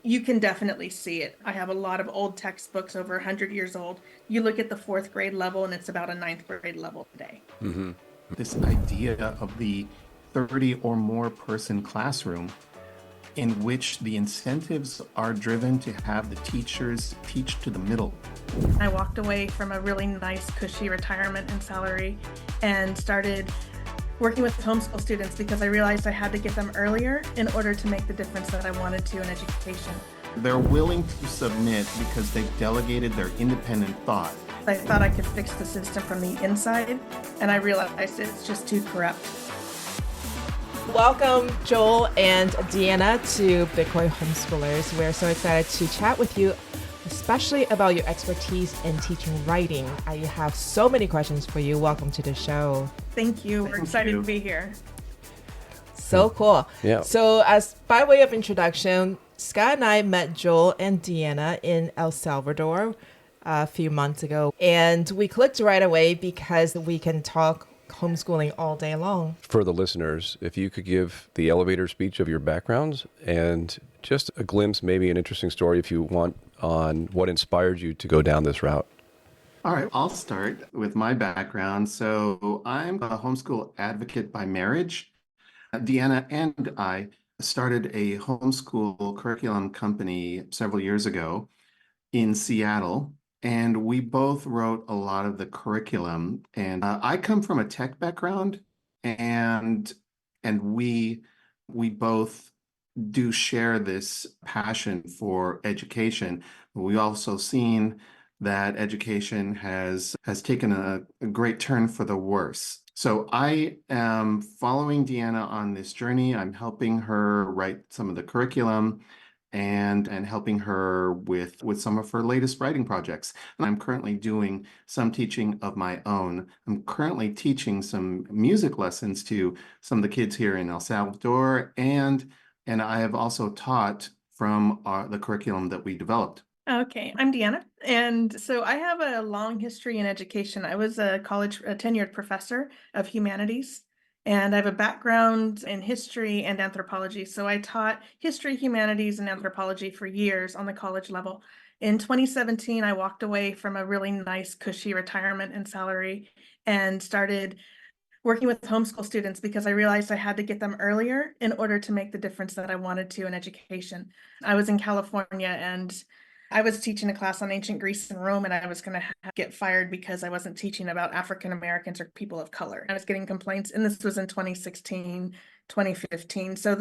You can definitely see it. I have a lot of old textbooks over 100 years old. You look at the fourth grade level, and it's about a ninth grade level today. This idea of the 30 or more person classroom in which the incentives are driven to have the teachers teach to the middle. I walked away from a really nice, cushy retirement and salary and started working with homeschool students because I realized I had to get them earlier in order to make the difference that I wanted to in education. They're willing to submit because they've delegated their independent thought. I thought I could fix the system from the inside, and I realized it's just too corrupt. Welcome, Joel and Deanna, to Bitcoin Homeschoolers. We're so excited to chat with you, especially about your expertise in teaching writing. I have so many questions for you. Welcome to the show. Thank you. We're excited to be here. So cool. Yeah. So as by way of introduction, Scott and I met Joel and Deanna in El Salvador a few months ago, and we clicked right away because we can talk homeschooling all day long. For the listeners, if you could give the elevator speech of your backgrounds and just a glimpse, maybe an interesting story if you want, on what inspired you to go down this route. All right, I'll start with my background. So I'm a homeschool advocate by marriage. Deanna and I started a homeschool curriculum company several years ago in Seattle, and we both wrote a lot of the curriculum. And I come from a tech background, and we both do share this passion for education. We also seen that education has taken a great turn for the worse. So I am following Deanna on this journey. I'm helping her write some of the curriculum and helping her with some of her latest writing projects. And I'm currently doing some teaching of my own. I'm currently teaching some music lessons to some of the kids here in El Salvador, and I have also taught from the curriculum that we developed. Okay, I'm Deanna. And so I have a long history in education. I was a tenured professor of humanities, and I have a background in history and anthropology. So I taught history, humanities, and anthropology for years on the college level. In 2017, I walked away from a really nice, cushy retirement and salary and started working with homeschool students because I realized I had to get them earlier in order to make the difference that I wanted to in education. I was in California, and I was teaching a class on ancient Greece and Rome, and I was going to get fired because I wasn't teaching about African Americans or people of color. I was getting complaints, and this was in 2016, 2015. So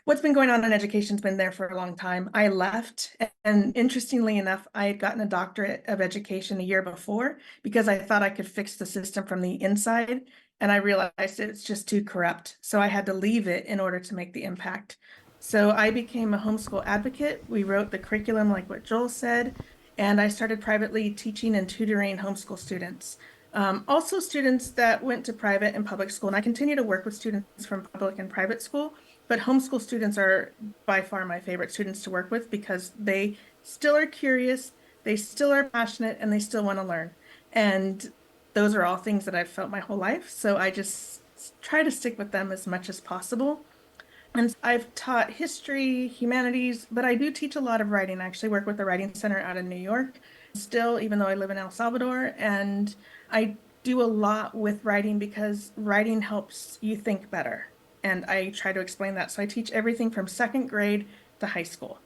what's been going on in education's been there for a long time. I left, and interestingly enough, I had gotten a doctorate of education a year before because I thought I could fix the system from the inside, and I realized it's just too corrupt. So I had to leave it in order to make the impact. So I became a homeschool advocate. We wrote the curriculum like what Joel said, and I started privately teaching and tutoring homeschool students. Also students that went to private and public school, and I continue to work with students from public and private school, but homeschool students are by far my favorite students to work with because they still are curious, they still are passionate, and they still want to learn. And those are all things that I've felt my whole life. So I just try to stick with them as much as possible. And I've taught history, humanities, but I do teach a lot of writing. I actually work with the Writing Center out in New York still, even though I live in El Salvador. And I do a lot with writing because writing helps you think better. And I try to explain that. So I teach everything from second grade to high school.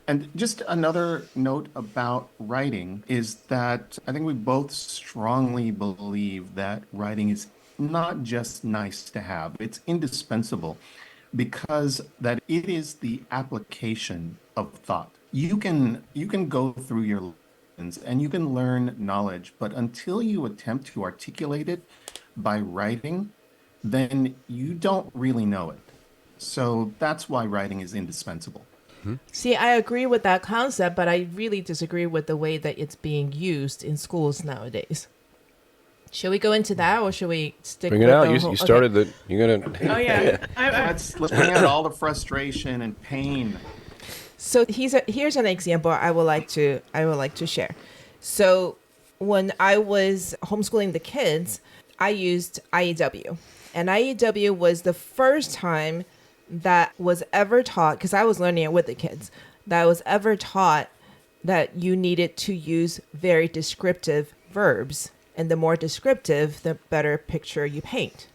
And just another note about writing is that I think we both strongly believe that writing is not just nice to have, it's indispensable, because that it is the application of thought. You can go through your lessons and you can learn knowledge, but until you attempt to articulate it by writing, then you don't really know it. So that's why writing is indispensable. See, I agree with that concept, but I really disagree with the way that it's being used in schools nowadays. Should we go into that, or should we stick Bring it with out. the You whole- started the. You're gonna. Oh, yeah. Let's bring out all the frustration and pain. So here's an example I would like to share. So when I was homeschooling the kids, I used IEW, and IEW was the first time that was ever taught, because I was learning it with the kids, that was ever taught that you needed to use very descriptive verbs. And the more descriptive, the better picture you paint.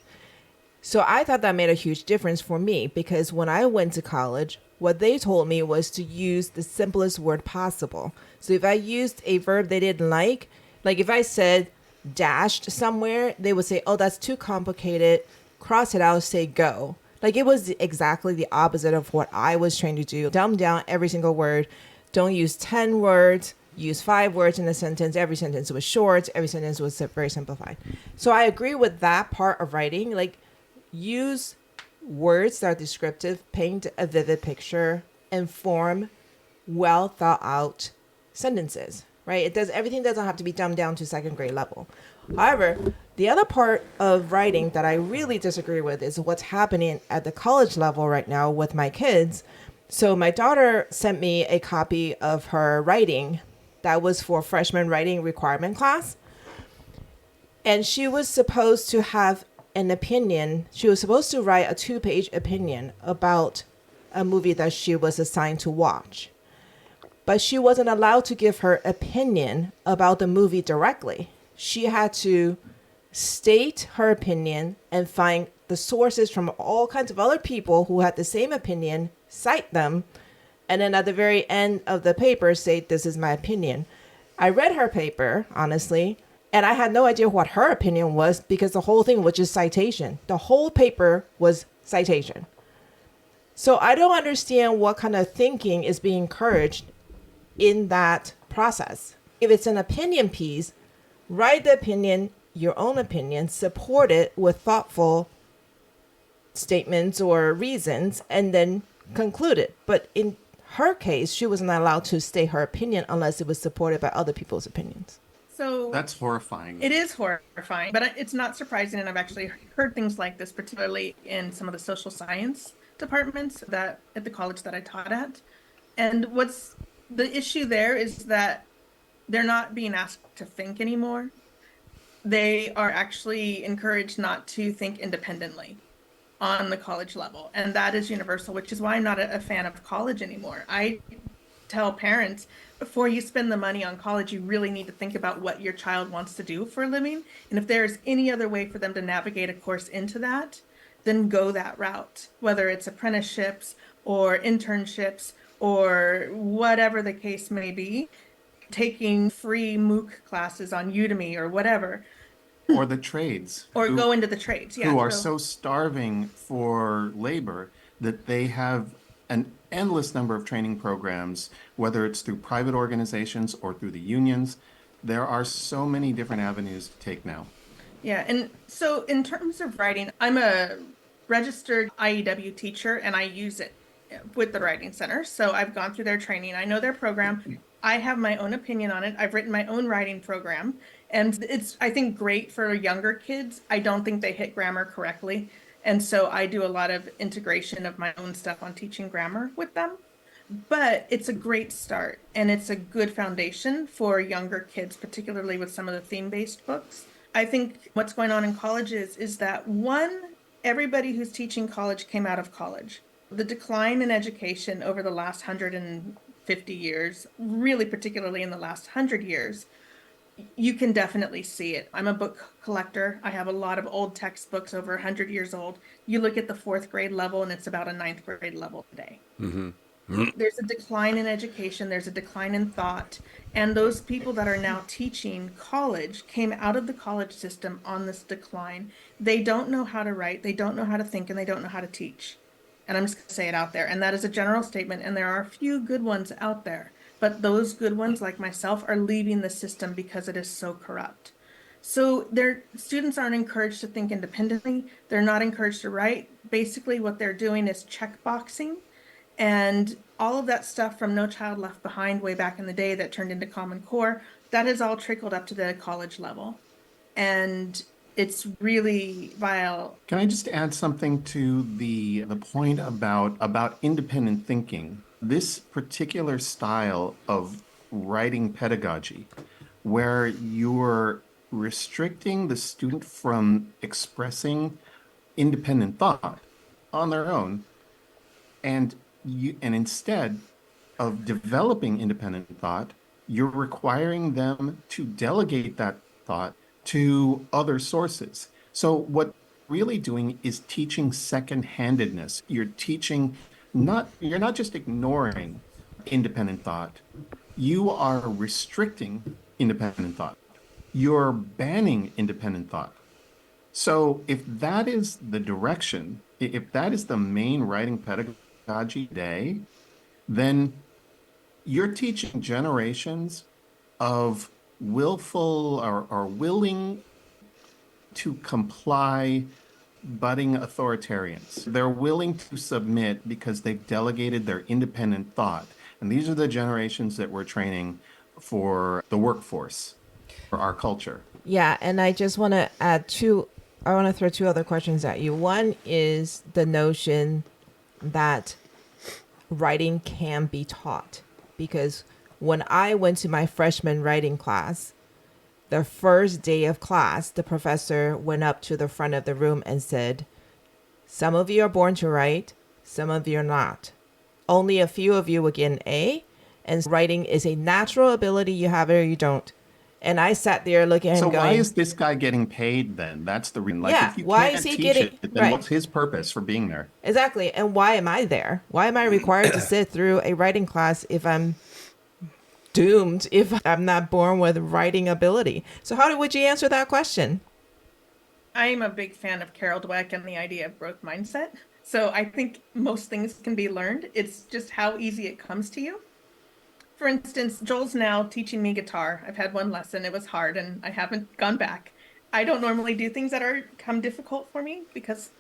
So I thought that made a huge difference for me, because when I went to college, what they told me was to use the simplest word possible. So if I used a verb they didn't like if I said dashed somewhere, they would say, oh, that's too complicated. Cross it out, say go. Like, it was exactly the opposite of what I was trained to do. Dumb down every single word. Don't use 10 words. Use 5 words in a sentence. Every sentence was short. Every sentence was very simplified. So I agree with that part of writing. Like, use words that are descriptive, paint a vivid picture, and form well thought out sentences, right? Everything doesn't have to be dumbed down to second grade level. However, the other part of writing that I really disagree with is what's happening at the college level right now with my kids. So my daughter sent me a copy of her writing that was for freshman writing requirement class. And she was supposed to have an opinion. She was supposed to write a 2-page opinion about a movie that she was assigned to watch. But she wasn't allowed to give her opinion about the movie directly. She had to state her opinion and find the sources from all kinds of other people who had the same opinion, cite them, and then at the very end of the paper say, this is my opinion. I read her paper, honestly, and I had no idea what her opinion was, because the whole thing was just citation. The whole paper was citation. So I don't understand what kind of thinking is being encouraged in that process. If it's an opinion piece, write the opinion, your own opinion, support it with thoughtful statements or reasons, and then conclude it. But in her case, she was not allowed to state her opinion unless it was supported by other people's opinions. So That's horrifying. it is horrifying, but it's not surprising. And I've actually heard things like this, particularly in some of the social science departments that at the college that I taught at. And what's the issue there is that they're not being asked to think anymore. They are actually encouraged not to think independently on the college level. And that is universal, which is why I'm not a fan of college anymore. I tell parents, before you spend the money on college, you really need to think about what your child wants to do for a living. And if there's any other way for them to navigate a course into that, then go that route, whether it's apprenticeships or internships or whatever the case may be, taking free MOOC classes on Udemy or whatever. Or the trades. Or go into the trades, yeah. Who are so starving for labor that they have an endless number of training programs, whether it's through private organizations or through the unions. There are so many different avenues to take now. Yeah, and so in terms of writing, I'm a registered IEW teacher and I use it with the Writing Center. So I've gone through their training. I know their program. I have my own opinion on it. I've written my own writing program. And it's, I think, great for younger kids. I don't think they hit grammar correctly. And so I do a lot of integration of my own stuff on teaching grammar with them. But it's a great start and it's a good foundation for younger kids, particularly with some of the theme-based books. I think what's going on in colleges is that everybody who's teaching college came out of college. The decline in education over the last 150 years, really particularly in the last 100 years, you can definitely see it. I'm a book collector. I have a lot of old textbooks over 100 years old. You look at the 4th grade level and it's about a 9th grade level today. Mm-hmm. There's a decline in education. There's a decline in thought. And those people that are now teaching college came out of the college system on this decline. They don't know how to write. They don't know how to think, and they don't know how to teach. And I'm just going to say it out there. And that is a general statement. And there are a few good ones out there. But those good ones, like myself, are leaving the system because it is so corrupt. So their students aren't encouraged to think independently. They're not encouraged to write. Basically, what they're doing is checkboxing. And all of that stuff from No Child Left Behind way back in the day that turned into Common Core, that has all trickled up to the college level. And it's really vile. Can I just add something to the point about independent thinking? This particular style of writing pedagogy, where you're restricting the student from expressing independent thought on their own, And instead of developing independent thought, you're requiring them to delegate that thought to other sources. So what really doing is teaching second-handedness. You're not just ignoring independent thought, you are restricting independent thought. You're banning independent thought. So if that is the direction, if that is the main writing pedagogy today, then you're teaching generations of willful or willing to comply budding authoritarians. They're willing to submit because they've delegated their independent thought. And these are the generations that we're training for the workforce, for our culture. Yeah, and I just want to I want to throw two other questions at you. One is the notion that writing can be taught. Because when I went to my freshman writing class, the first day of class, the professor went up to the front of the room and said, some of you are born to write, some of you are not. Only a few of you will get an A, and writing is a natural ability. You have it or you don't. And I sat there looking at him So going, why is this guy getting paid then? That's the reason. Like, Yeah, if you why can't is he teach getting- it, then right. what's his purpose for being there? exactly. And why am I there? Why am I required to sit through a writing class if I'm doomed, if I'm not born with writing ability? So would you answer that question? I'm a big fan of Carol Dweck and the idea of growth mindset. So I think most things can be learned. It's just how easy it comes to you. For instance, Joel's now teaching me guitar. I've had one lesson. It was hard and I haven't gone back. I don't normally do things that come difficult for me because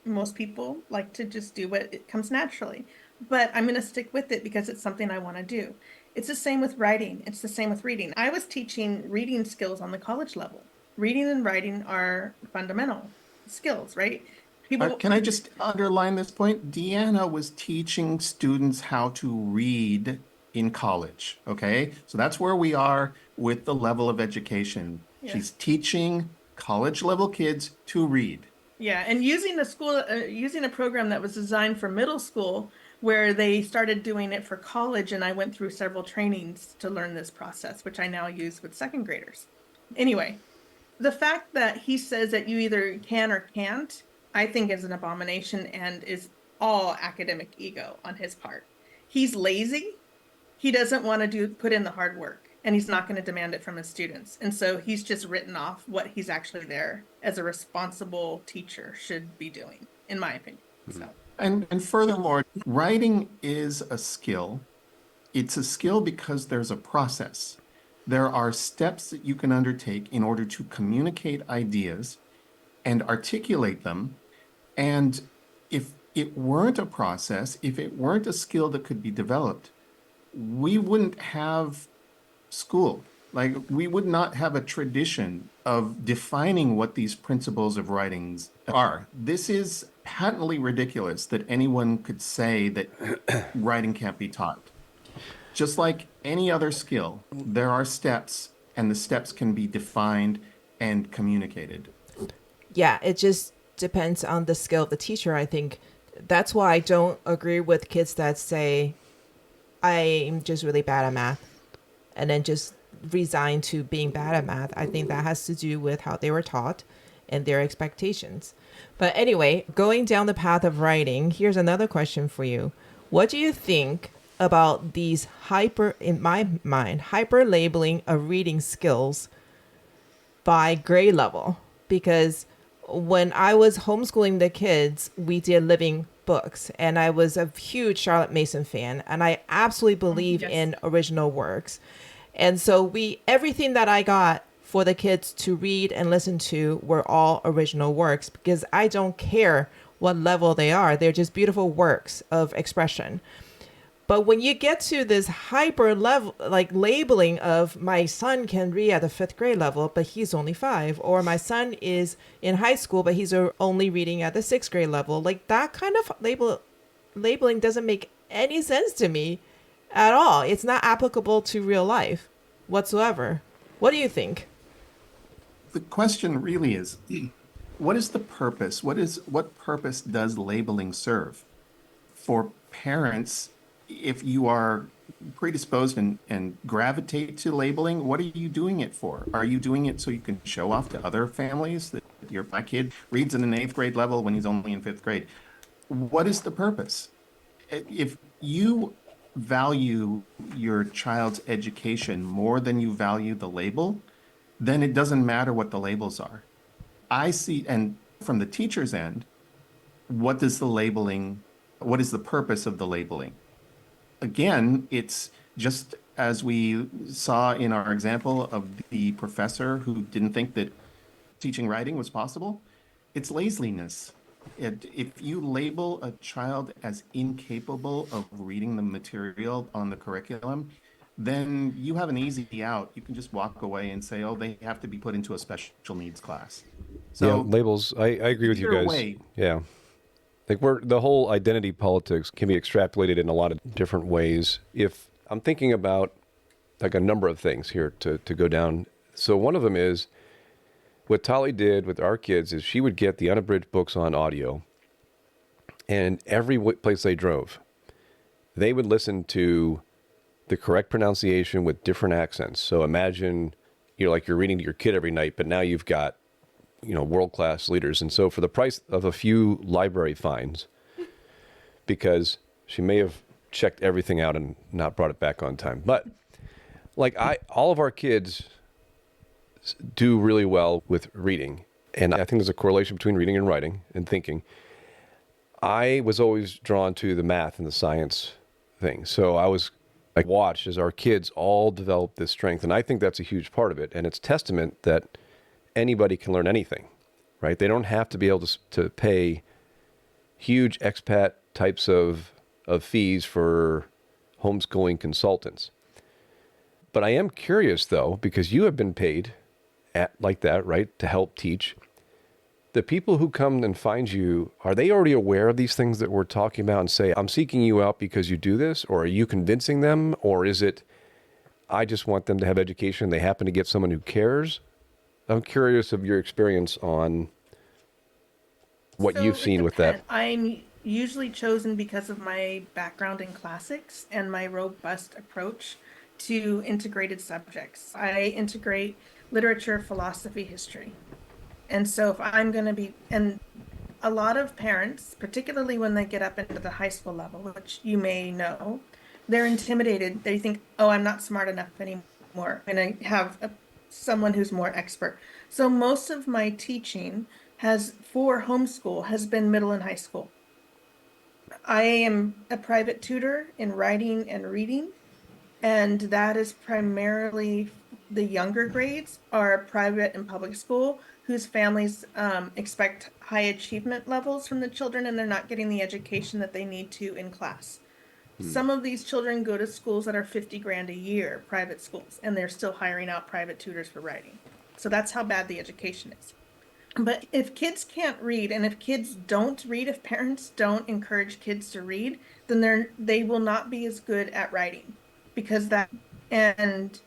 most people like to just do what it comes naturally. But I'm going to stick with it because it's something I want to do. It's the same with writing. It's the same with reading. I was teaching reading skills on the college level. Reading and writing are fundamental skills, right? Can I just underline this point? Deanna was teaching students how to read in college, okay? So that's where we are with the level of education. Yeah. She's teaching college level kids to read. Yeah, and using a program that was designed for middle school, where they started doing it for college, and I went through several trainings to learn this process, which I now use with second graders. Anyway, the fact that he says that you either can or can't, I think is an abomination and is all academic ego on his part. He's lazy. He doesn't want to put in the hard work, and he's not going to demand it from his students. And so he's just written off what he's actually there as a responsible teacher should be doing, in my opinion. So. And furthermore, writing is a skill. It's a skill because there's a process. There are steps that you can undertake in order to communicate ideas and articulate them. And if it weren't a process, if it weren't a skill that could be developed, we wouldn't have school. Like, we would not have a tradition of defining what these principles of writings are. This is patently ridiculous that anyone could say that writing can't be taught. Just like any other skill, there are steps, and the steps can be defined and communicated. Yeah, it just depends on the skill of the teacher, I think. That's why I don't agree with kids that say, I'm just really bad at math, and then just resign to being bad at math. I think that has to do with how they were taught and their expectations. But anyway, going down the path of writing, here's another question for you. What do you think about these in my mind, hyper labeling of reading skills by grade level? Because when I was homeschooling the kids, we did living books, and I was a huge Charlotte Mason fan, and I absolutely believe in original works. And so everything that I got for the kids to read and listen to were all original works, because I don't care what level they are. They're just beautiful works of expression. But when you get to this hyper level, like labeling of my son can read at the 5th grade level, but he's only 5, or my son is in high school, but he's only reading at the 6th grade level, like that kind of labeling doesn't make any sense to me at all. It's not applicable to real life whatsoever. What do you think? The question really is, what is the purpose? What purpose does labeling serve? for parents, if you are predisposed and gravitate to labeling, what are you doing it for? Are you doing it so you can show off to other families that my kid reads in an eighth grade level when he's only in fifth grade? What is the purpose? If you value your child's education more than you value the label, then it doesn't matter what the labels are. I see, and from the teacher's end, what is the purpose of the labeling? Again, it's just as we saw in our example of the professor who didn't think that teaching writing was possible. It's laziness. If you label a child as incapable of reading the material on the curriculum, then you have an easy out. You can just walk away and say, oh, they have to be put into a special needs class. So yeah, labels. I agree with you either guys. way, Yeah. Like the whole identity politics can be extrapolated in a lot of different ways. If I'm thinking about like a number of things here to go down. So one of them is what Tali did with our kids is she would get the unabridged books on audio, and every place they drove, they would listen to the correct pronunciation with different accents. So imagine, like you're reading to your kid every night, but now you've got, world-class leaders. And so for the price of a few library fines, because she may have checked everything out and not brought it back on time. But like all of our kids do really well with reading. And I think there's a correlation between reading and writing and thinking. I was always drawn to the math and the science thing. So I watched as our kids all developed this strength. And I think that's a huge part of it. And it's testament that anybody can learn anything, right? They don't have to be able to pay huge expat types of fees for homeschooling consultants. But I am curious, though, because you have been paid like that, right, to help teach. The people who come and find you, are they already aware of these things that we're talking about and say, I'm seeking you out because you do this? Or are you convincing them? Or is it, I just want them to have education, they happen to get someone who cares? I'm curious of your experience on what So you've it seen with that. depends. I'm usually chosen because of my background in classics and my robust approach to integrated subjects. I integrate literature, philosophy, history. And so if I'm going to be, and a lot of parents, particularly when they get up into the high school level, which you may know, they're intimidated. They think, oh, I'm not smart enough anymore. And I have someone who's more expert. So most of my teaching for homeschool has been middle and high school. I am a private tutor in writing and reading, and that is primarily the younger grades are private and public school whose families expect high achievement levels from the children, and they're not getting the education that they need to in class. Some of these children go to schools that are 50 grand a year, private schools, and they're still hiring out private tutors for writing. So that's how bad the education is. But if kids can't read, and if kids don't read, if parents don't encourage kids to read, then they will not be as good at writing, because and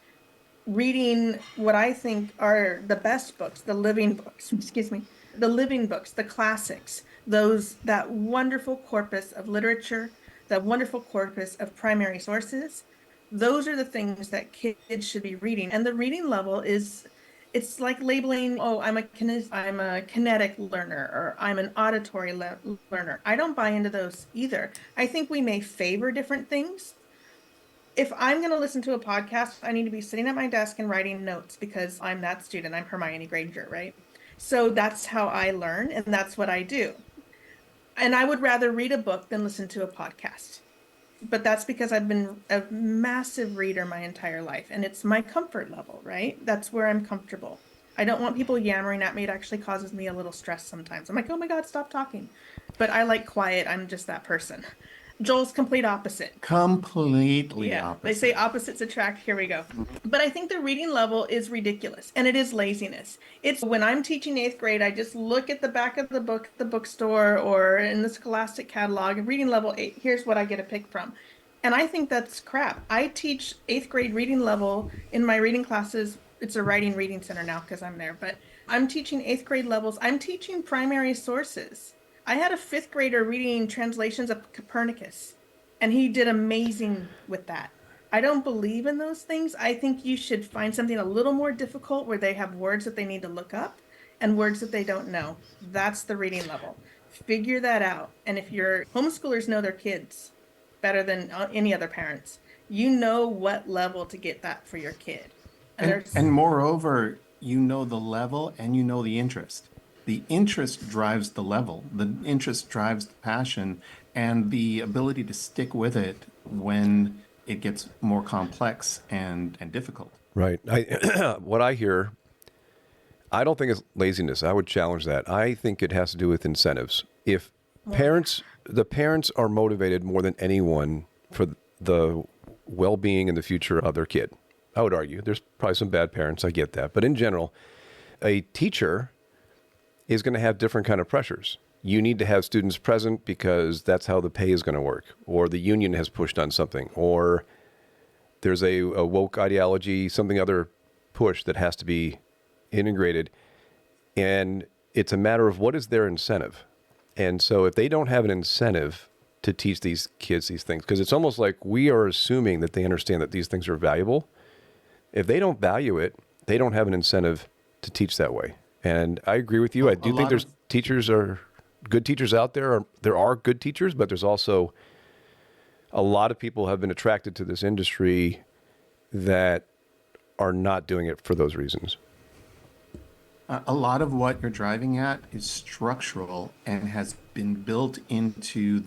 reading what I think are the best books, the living books, excuse me, the living books, the classics, that wonderful corpus of literature, that wonderful corpus of primary sources. Those are the things that kids should be reading. And the reading level it's like labeling, oh, I'm a kinetic learner, or I'm an auditory learner. I don't buy into those either. I think we may favor different things. If I'm going to listen to a podcast, I need to be sitting at my desk and writing notes because I'm that student. I'm Hermione Granger, right? So that's how I learn, and that's what I do. And I would rather read a book than listen to a podcast. But that's because I've been a massive reader my entire life, and it's my comfort level, right? That's where I'm comfortable. I don't want people yammering at me. It actually causes me a little stress sometimes. I'm like, oh my God, stop talking. But I like quiet. I'm just that person. Joel's complete opposite. completely Yeah, opposite. they say opposites attract. Here we go. But I think the reading level is ridiculous, and it is laziness. It's when I'm teaching eighth grade, I just look at the back of the book at the bookstore or in the Scholastic catalog, reading level 8, here's what I get to pick from. And I think that's crap. I teach eighth grade reading level in my reading classes. It's a writing reading center now because I'm there, but I'm teaching eighth grade levels. I'm teaching primary sources. I had a fifth grader reading translations of Copernicus, and he did amazing with that. I don't believe in those things. I think you should find something a little more difficult where they have words that they need to look up and words that they don't know. That's the reading level. Figure that out. And if your homeschoolers know their kids better than any other parents, you know what level to get that for your kid. And moreover, you know the level and you know the interest. The interest drives the level, the interest drives the passion, and the ability to stick with it when it gets more complex and difficult. Right. What I hear, I don't think it's laziness. I would challenge that. I think it has to do with incentives. If the parents are motivated more than anyone for the well-being and the future of their kid, I would argue. There's probably some bad parents. I get that. But in general, a teacher is going to have different kind of pressures. You need to have students present because that's how the pay is going to work, or the union has pushed on something, or there's a woke ideology, something other push that has to be integrated. And it's a matter of what is their incentive. And so if they don't have an incentive to teach these kids these things, because it's almost like we are assuming that they understand that these things are valuable. If they don't value it, they don't have an incentive to teach that way. And I agree with you. I do think there's good teachers out there. There are good teachers, but there's also a lot of people have been attracted to this industry that are not doing it for those reasons. A lot of what you're driving at is structural and has been built into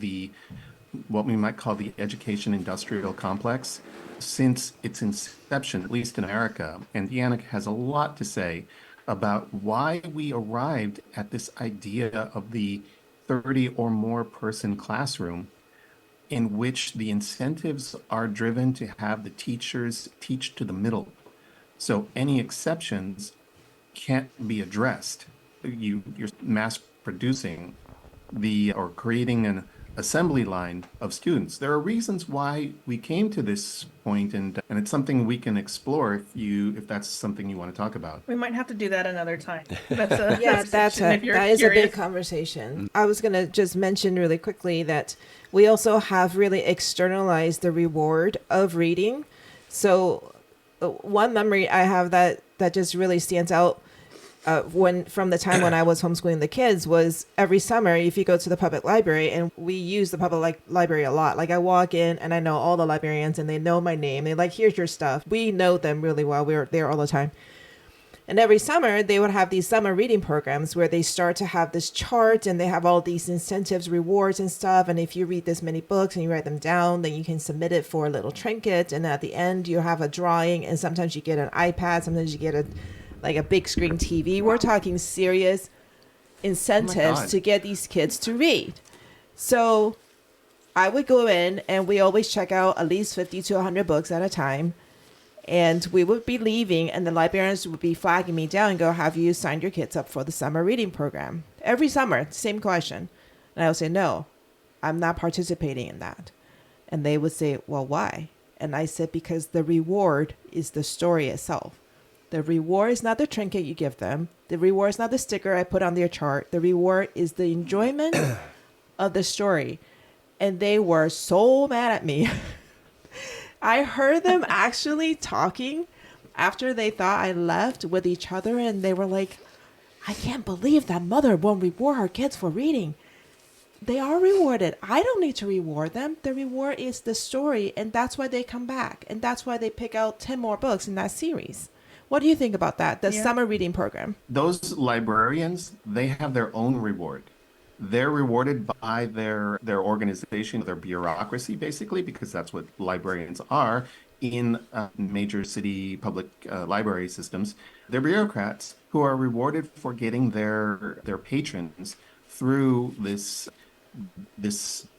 what we might call the education industrial complex since its inception, at least in America. And Deanna has a lot to say about why we arrived at this idea of the 30 or more person classroom in which the incentives are driven to have the teachers teach to the middle. So any exceptions can't be addressed. You're mass producing or creating an assembly line of students. There are reasons why we came to this point, and it's something we can explore if that's something you want to talk about. We might have to do that another time. That is a big conversation. I was going to just mention really quickly that we also have really externalized the reward of reading. So one memory I have that just really stands out from the time when I was homeschooling the kids was every summer, if you go to the public library, and we use the public library a lot. Like I walk in and I know all the librarians and they know my name. They're like, here's your stuff. We know them really well. We're there all the time. And every summer they would have these summer reading programs where they start to have this chart and they have all these incentives, rewards and stuff. And if you read this many books and you write them down, then you can submit it for a little trinket. And at the end you have a drawing, and sometimes you get an iPad, sometimes you get a big screen TV. We're talking serious incentives to get these kids to read. So I would go in and we always check out at least 50 to 100 books at a time. And we would be leaving and the librarians would be flagging me down and go, have you signed your kids up for the summer reading program? Every summer, same question. And I would say, no, I'm not participating in that. And they would say, well, why? And I said, because the reward is the story itself. The reward is not the trinket you give them. The reward is not the sticker I put on their chart. The reward is the enjoyment of the story. And they were so mad at me. I heard them actually talking after they thought I left with each other. And they were like, I can't believe that mother won't reward her kids for reading. They are rewarded. I don't need to reward them. The reward is the story. And that's why they come back. And that's why they pick out 10 more books in that series. What do you think about that? The summer reading program. Those librarians, they have their own reward. They're rewarded by their organization, their bureaucracy, basically, because that's what librarians are in major city public library systems. They're bureaucrats who are rewarded for getting their patrons through this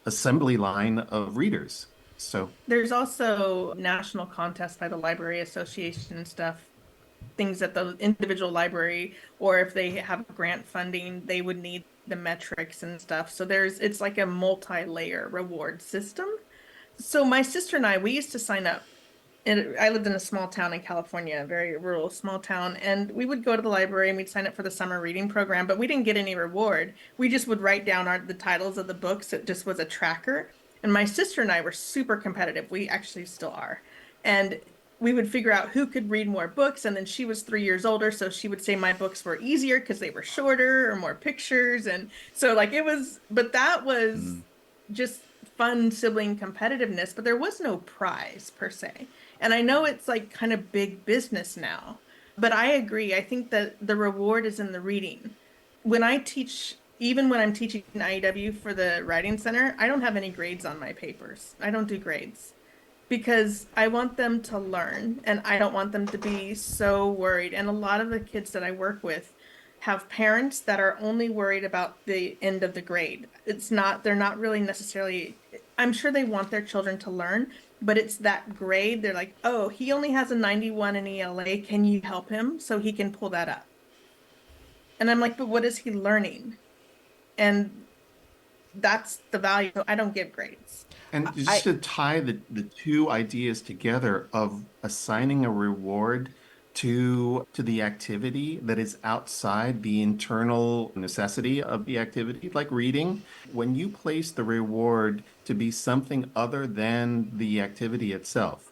assembly line of readers. So there's also national contests by the Library Association and stuff, things that the individual library, or if they have grant funding, they would need the metrics and stuff. So it's like a multi-layer reward system. So my sister and I, we used to sign up And I lived in a small town in California, a very rural small town, and we would go to the library and we'd sign up for the summer reading program, but we didn't get any reward. We just would write down the titles of the books. It just was a tracker. And my sister and I were super competitive. We actually still are. And we would figure out who could read more books. And then she was 3 years older, so she would say my books were easier because they were shorter or more pictures. And so like it was, but that was just fun sibling competitiveness, but there was no prize per se. And I know it's like kind of big business now, but I agree. I think that the reward is in the reading. When I teach, even when I'm teaching IEW for the Writing Center, I don't have any grades on my papers. I don't do grades because I want them to learn and I don't want them to be so worried. And a lot of the kids that I work with have parents that are only worried about the end of the grade. It's not, they're not really necessarily, I'm sure they want their children to learn, but it's that grade. They're like, oh, he only has a 91 in ELA. Can you help him so he can pull that up? And I'm like, but what is he learning? And that's the value. I don't give grades. And just to tie the two ideas together of assigning a reward to the activity that is outside the internal necessity of the activity, like reading, when you place the reward to be something other than the activity itself,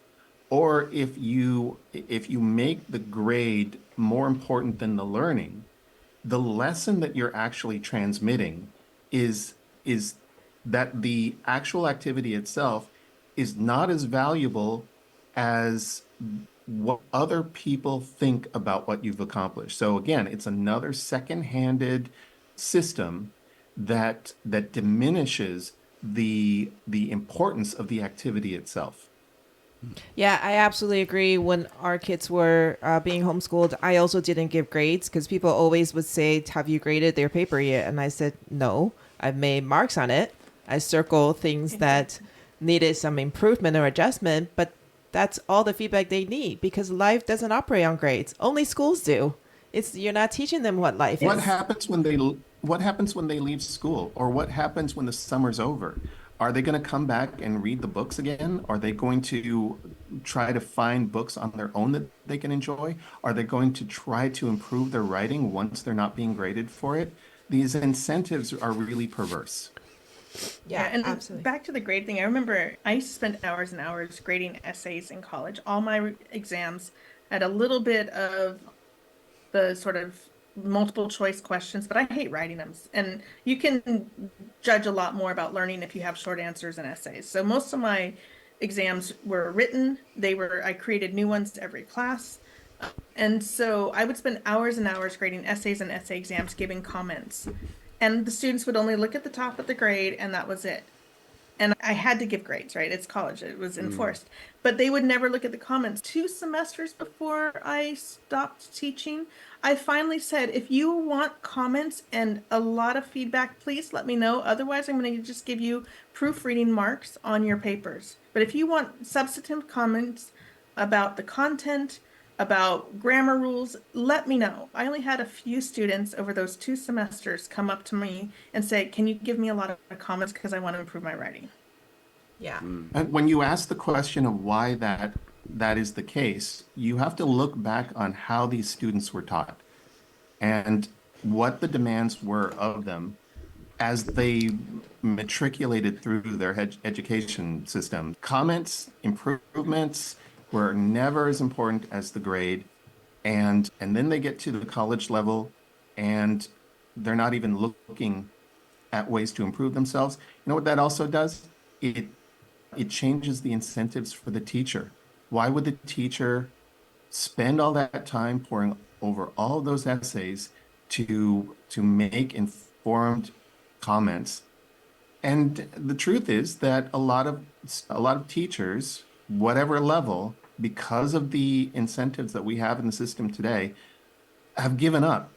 or if you make the grade more important than the learning, the lesson that you're actually transmitting is that the actual activity itself is not as valuable as what other people think about what you've accomplished. So again, it's another second-handed system that diminishes the importance of the activity itself. Yeah, I absolutely agree. When our kids were being homeschooled, I also didn't give grades because people always would say, have you graded their paper yet? And I said, no, I've made marks on it. I circle things that needed some improvement or adjustment, but that's all the feedback they need because life doesn't operate on grades. Only schools do. You're not teaching them what life What is. happens when they leave school, or what happens when the summer's over? Are they going to come back and read the books again? Are they going to try to find books on their own that they can enjoy? Are they going to try to improve their writing once they're not being graded for it? These incentives are really perverse. Yeah, and absolutely. back to the grade thing, I remember I used to spend hours and hours grading essays in college. All my exams had a little bit of the sort of multiple choice questions, but I hate writing them. And you can judge a lot more about learning if you have short answers and essays. So most of my exams were written. I created new ones every class. And so I would spend hours and hours grading essays and essay exams, giving comments. And the students would only look at the top of the grade and that was it. And I had to give grades, right? It's college, it was enforced. But they would never look at the comments. 2 semesters before I stopped teaching, I finally said, if you want comments and a lot of feedback, please let me know. Otherwise, I'm going to just give you proofreading marks on your papers. But if you want substantive comments about the content, about grammar rules, let me know. I only had a few students over those 2 semesters come up to me and say, can you give me a lot of comments because I want to improve my writing? Yeah. And when you ask the question of why that is the case, you have to look back on how these students were taught and what the demands were of them as they matriculated through their education system. Comments, improvements were never as important as the grade. And then they get to the college level and they're not even looking at ways to improve themselves. You know what that also does? It changes the incentives for the teacher. Why would the teacher spend all that time poring over all of those essays to make informed comments? And the truth is that a lot of teachers, whatever level, because of the incentives that we have in the system today, have given up.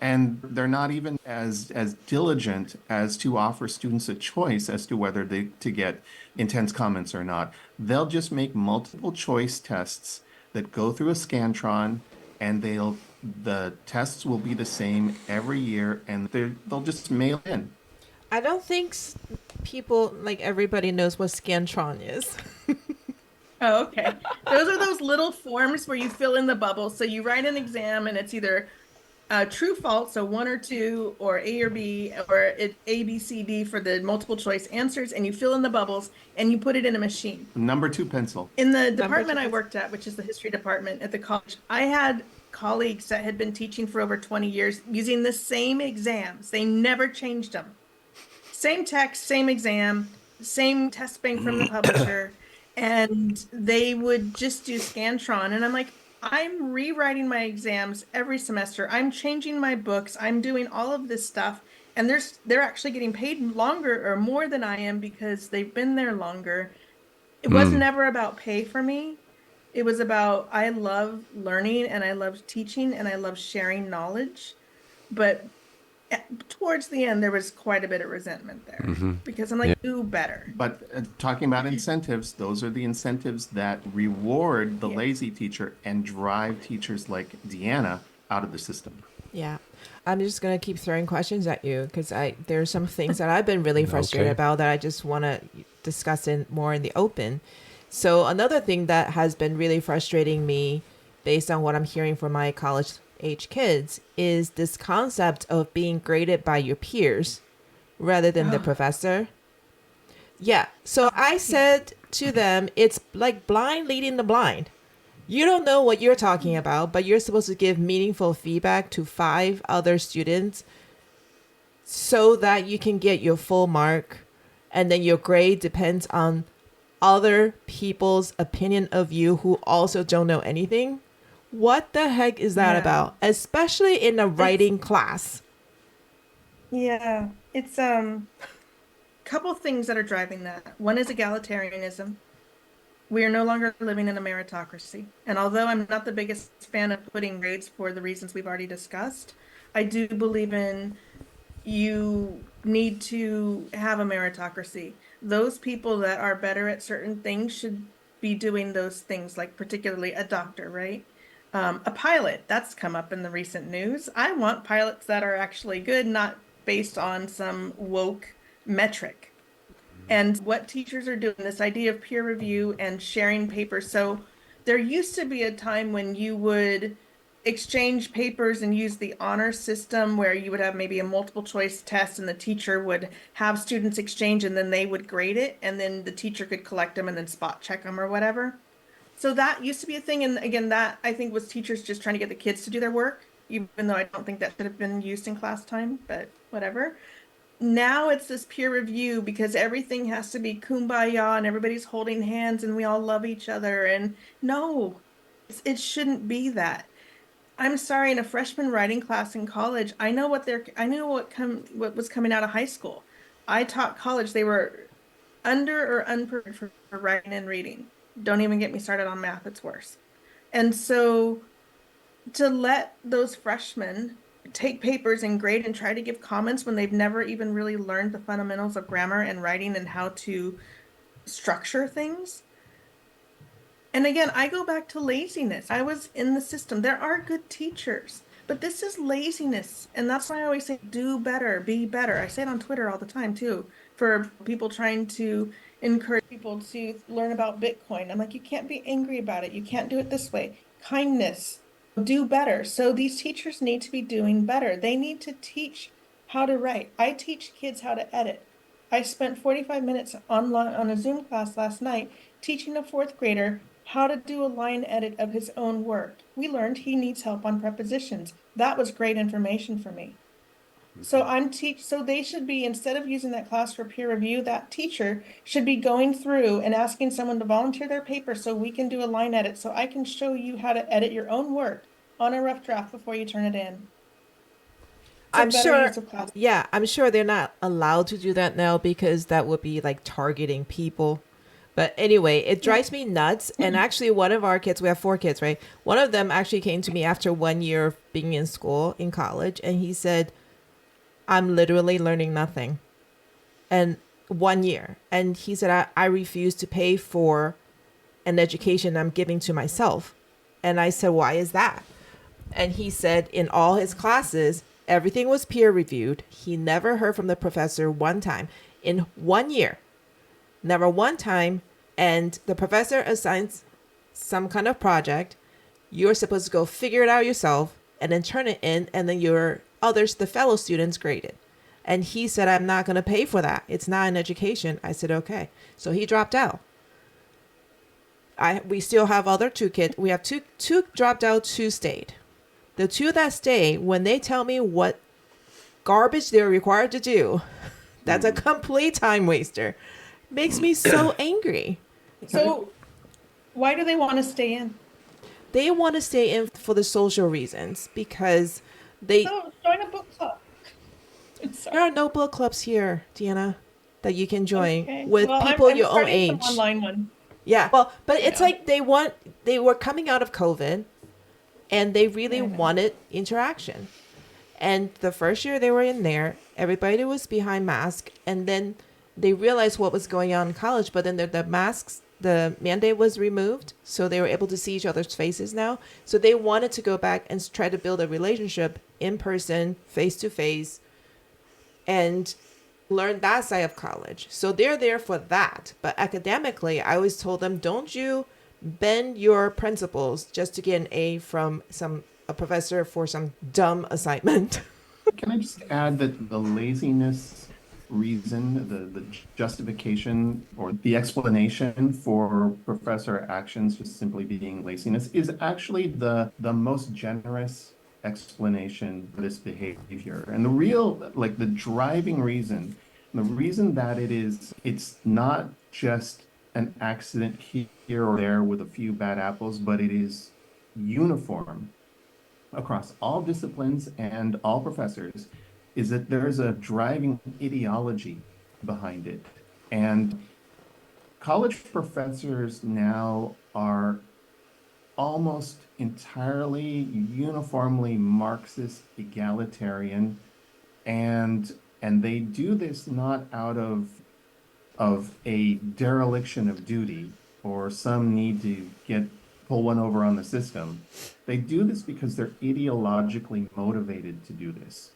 And they're not even as diligent as to offer students a choice as to whether to get intense comments or not. They'll just make multiple choice tests that go through a Scantron, and the tests will be the same every year, and they'll just mail in. I don't think people, like everybody knows what Scantron is. Oh, okay. Those are those little forms where you fill in the bubble. So you write an exam and it's either true, false, so one or two, or A or B, or it's A, B, C, D for the multiple choice answers, and you fill in the bubbles and you put it in a machine. Number two pencil. In the Number department I two. worked at, which is the history department at the college, I had colleagues that had been teaching for over 20 years using the same exams. They never changed them. Same text, same exam, same test bank from the publisher, and they would just do Scantron. And I'm like, I'm rewriting my exams every semester. I'm changing my books. I'm doing all of this stuff. And they're actually getting paid longer or more than I am because they've been there longer. It was never about pay for me. It was about I love learning and I love teaching and I love sharing knowledge. But towards the end, there was quite a bit of resentment there because I'm like, do better. But talking about incentives, those are the incentives that reward the Yeah. lazy teacher and drive teachers like Deanna out of the system. Yeah. I'm just going to keep throwing questions at you because there's some things that I've been really frustrated Okay. about that I just want to discuss more in the open. So another thing that has been really frustrating me based on what I'm hearing from my college age kids is this concept of being graded by your peers rather than the professor. Yeah. So I said to them, it's like blind leading the blind. You don't know what you're talking about, but you're supposed to give meaningful feedback to 5 other students so that you can get your full mark. And then your grade depends on other people's opinion of you who also don't know anything. What the heck is that Yeah. about? Especially in a writing class. Yeah, it's couple things that are driving that. One is egalitarianism. We are no longer living in a meritocracy. And although I'm not the biggest fan of putting grades for the reasons we've already discussed, I do believe in you need to have a meritocracy. Those people that are better at certain things should be doing those things, like particularly a doctor, right? A pilot, that's come up in the recent news. I want pilots that are actually good, not based on some woke metric. And what teachers are doing, this idea of peer review and sharing papers. So there used to be a time when you would exchange papers and use the honor system where you would have maybe a multiple choice test and the teacher would have students exchange and then they would grade it and then the teacher could collect them and then spot check them or whatever. So that used to be a thing. And again, that I think was teachers just trying to get the kids to do their work, even though I don't think that should have been used in class time, but whatever. Now it's this peer review because everything has to be kumbaya and everybody's holding hands and we all love each other. And no, it shouldn't be that. I'm sorry, in a freshman writing class in college, I knew what was coming out of high school. I taught college. They were under or unprepared for writing and reading. Don't even get me started on math, it's worse. And so to let those freshmen take papers and grade and try to give comments when they've never even really learned the fundamentals of grammar and writing and how to structure things. And again, I go back to laziness. I was in the system. There are good teachers, but this is laziness. And that's why I always say, do better, be better. I say it on Twitter all the time too, for people trying to encourage people to learn about Bitcoin. I'm like, you can't be angry about it. You can't do it this way. Kindness, do better. So these teachers need to be doing better. They need to teach how to write. I teach kids how to edit. I spent 45 minutes online on a Zoom class last night teaching a 4th grader how to do a line edit of his own work. We learned he needs help on prepositions. That was great information for me. So so they should be, instead of using that class for peer review, that teacher should be going through and asking someone to volunteer their paper so we can do a line edit so I can show you how to edit your own work on a rough draft before you turn it in. I'm sure. Yeah, I'm sure they're not allowed to do that now because that would be like targeting people. But anyway, it drives me nuts. And actually, one of our kids, we have 4 kids, right? One of them actually came to me after 1 year of being in school, in college, and he said, I'm literally learning nothing. And 1 year. And he said, I refuse to pay for an education I'm giving to myself. And I said, why is that? And he said, in all his classes, everything was peer reviewed. He never heard from the professor one time in 1 year. Never one time And the professor assigns some kind of project. You're supposed to go figure it out yourself and then turn it in, and then your others, the fellow students, grade it. And he said, I'm not going to pay for that. It's not an education. I said, okay. So he dropped out. We still have other two kids. We have two dropped out, two stayed. The two that stay, when they tell me what garbage they're required to do, that's a complete time waster. Makes me so angry. So why do they want to stay in? They want to stay in for the social reasons because they So join a book club. there are no book clubs here, Deanna, that you can join Okay. with Well, people I'm your own starting age. some online one. Yeah. Well, but it's Yeah. like they were coming out of COVID and they really I know. wanted interaction. And the first year they were in there, everybody was behind mask, and then they realized what was going on in college, but then the masks, the mandate was removed, so they were able to see each other's faces now. So they wanted to go back and try to build a relationship in person, face to face, and learn that side of college. So they're there for that. But academically, I always told them, don't you bend your principles just to get an A from a professor for some dumb assignment. Can I just add that the laziness reason, the justification or the explanation for professor actions just simply being laziness is actually the most generous explanation for this behavior. And the real, like the driving reason, the reason that it's not just an accident here or there with a few bad apples, but it is uniform across all disciplines and all professors, is that there's a driving ideology behind it. And college professors now are almost entirely uniformly Marxist egalitarian, and they do this not out of a dereliction of duty or some need to pull one over on the system. They do this because they're ideologically motivated to do this.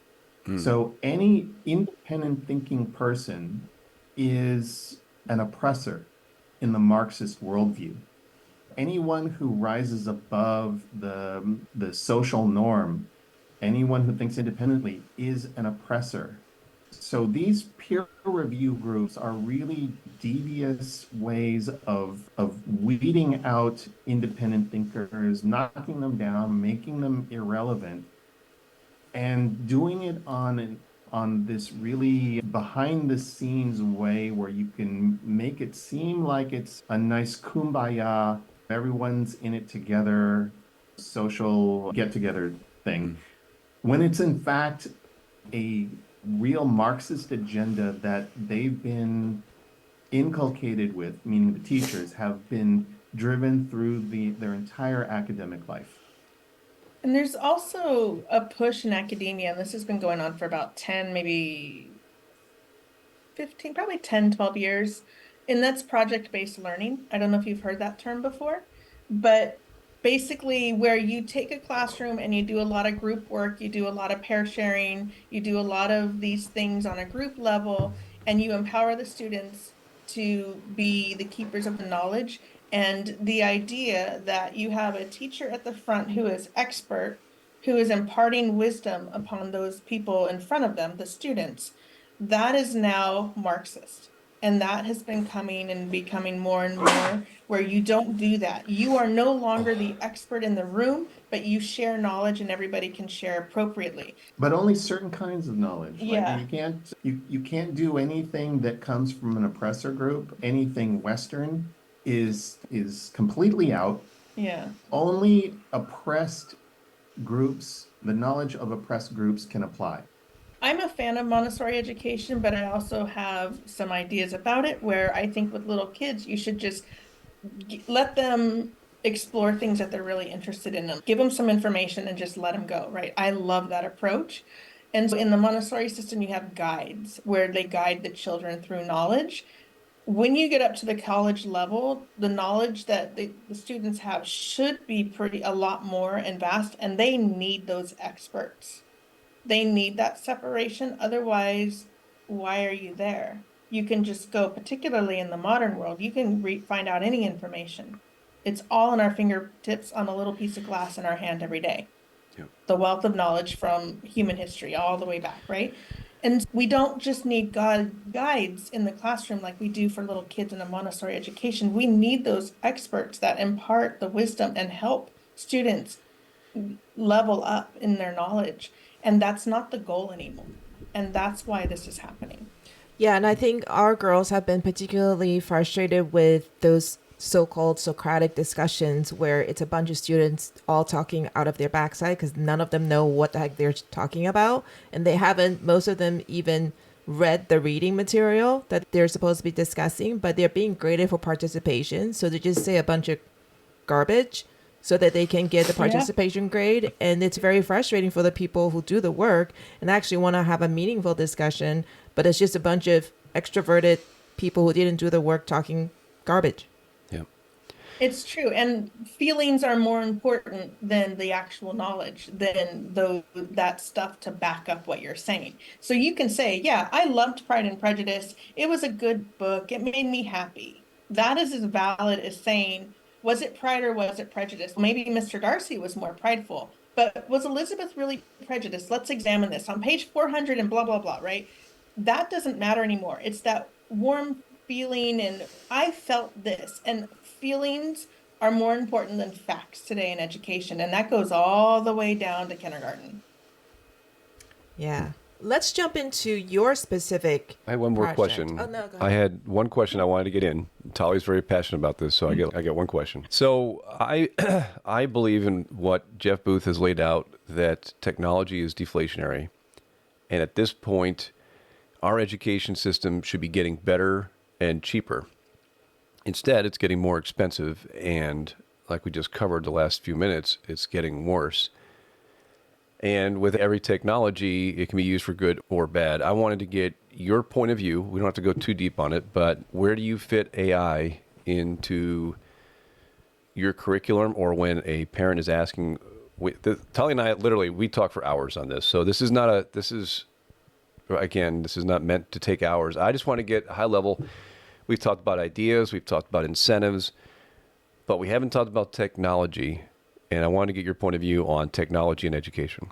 So any independent thinking person is an oppressor in the Marxist worldview. Anyone who rises above the social norm, anyone who thinks independently is an oppressor. So these peer review groups are really devious ways of weeding out independent thinkers, knocking them down, making them irrelevant, and doing it on this really behind the scenes way where you can make it seem like it's a nice kumbaya, everyone's in it together, social get together thing, when it's in fact a real Marxist agenda that they've been inculcated with, meaning the teachers have been driven through their entire academic life. And there's also a push in academia, and this has been going on for about 10, maybe 15, probably 10, 12 years. And that's project-based learning. I don't know if you've heard that term before, but basically where you take a classroom and you do a lot of group work, you do a lot of pair sharing, you do a lot of these things on a group level, and you empower the students to be the keepers of the knowledge. And the idea that you have a teacher at the front who is expert, who is imparting wisdom upon those people in front of them, the students, that is now Marxist. And that has been coming and becoming more and more where you don't do that. You are no longer the expert in the room, but you share knowledge and everybody can share appropriately. But only certain kinds of knowledge. Yeah. Like you can't do anything that comes from an oppressor group. Anything Western is completely out. Yeah. Only oppressed groups, the knowledge of oppressed groups can apply. I'm a fan of Montessori education, but I also have some ideas about it where I think with little kids, you should just let them explore things that they're really interested in. Give them some information and just let them go, right? I love that approach. And so in the Montessori system, you have guides where they guide the children through knowledge. When you get up to the college level, the knowledge that the students have should be a lot more and vast, and they need those experts. They need that separation. Otherwise, why are you there? You can just go, particularly in the modern world, you can find out any information. It's all in our fingertips on a little piece of glass in our hand every day. Yeah. The wealth of knowledge from human history all the way back, right? And we don't just need guides in the classroom like we do for little kids in a Montessori education. We need those experts that impart the wisdom and help students level up in their knowledge. And that's not the goal anymore. And that's why this is happening. Yeah, and I think our girls have been particularly frustrated with those so-called Socratic discussions where it's a bunch of students all talking out of their backside because none of them know what the heck they're talking about. And they haven't, most of them even read the reading material that they're supposed to be discussing, but they're being graded for participation. So they just say a bunch of garbage so that they can get the participation grade. And it's very frustrating for the people who do the work and actually want to have a meaningful discussion, but it's just a bunch of extroverted people who didn't do the work talking garbage. Yeah. It's true. And feelings are more important than the actual knowledge, than that stuff to back up what you're saying. So you can say, yeah, I loved Pride and Prejudice. It was a good book. It made me happy. That is as valid as saying, was it pride or was it prejudice? Maybe Mr. Darcy was more prideful, but was Elizabeth really prejudiced? Let's examine this on page 400 and blah, blah, blah, right? That doesn't matter anymore. It's that warm feeling and I felt this, and feelings are more important than facts today in education. And that goes all the way down to kindergarten. Yeah. Let's jump into your specific. I had one more project. question. Oh, no, go ahead. I had one question I wanted to get in. Tali's very passionate about this, so I get one question. So I believe in what Jeff Booth has laid out, that technology is deflationary, and at this point, our education system should be getting better and cheaper. Instead, it's getting more expensive, and like we just covered the last few minutes, it's getting worse. And with every technology, it can be used for good or bad. I wanted to get your point of view. We don't have to go too deep on it, but where do you fit AI into your curriculum, or when a parent is asking? Tali and I, literally, we talk for hours on this. So this is not meant to take hours. I just want to get high level. We've talked about ideas, we've talked about incentives, but we haven't talked about technology. And I want to get your point of view on technology and education.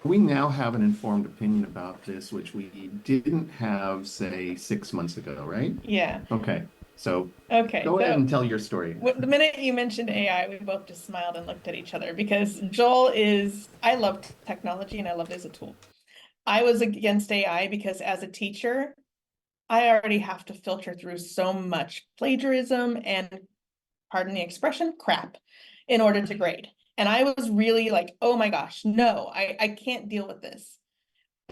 We now have an informed opinion about this, which we didn't have, say, 6 months ago, right? Yeah. Okay. So Okay. go ahead and tell your story. The minute you mentioned AI, we both just smiled and looked at each other because I love technology and I love it as a tool. I was against AI because as a teacher, I already have to filter through so much plagiarism and, pardon the expression, crap in order to grade. And I was really like, oh my gosh, no, I can't deal with this.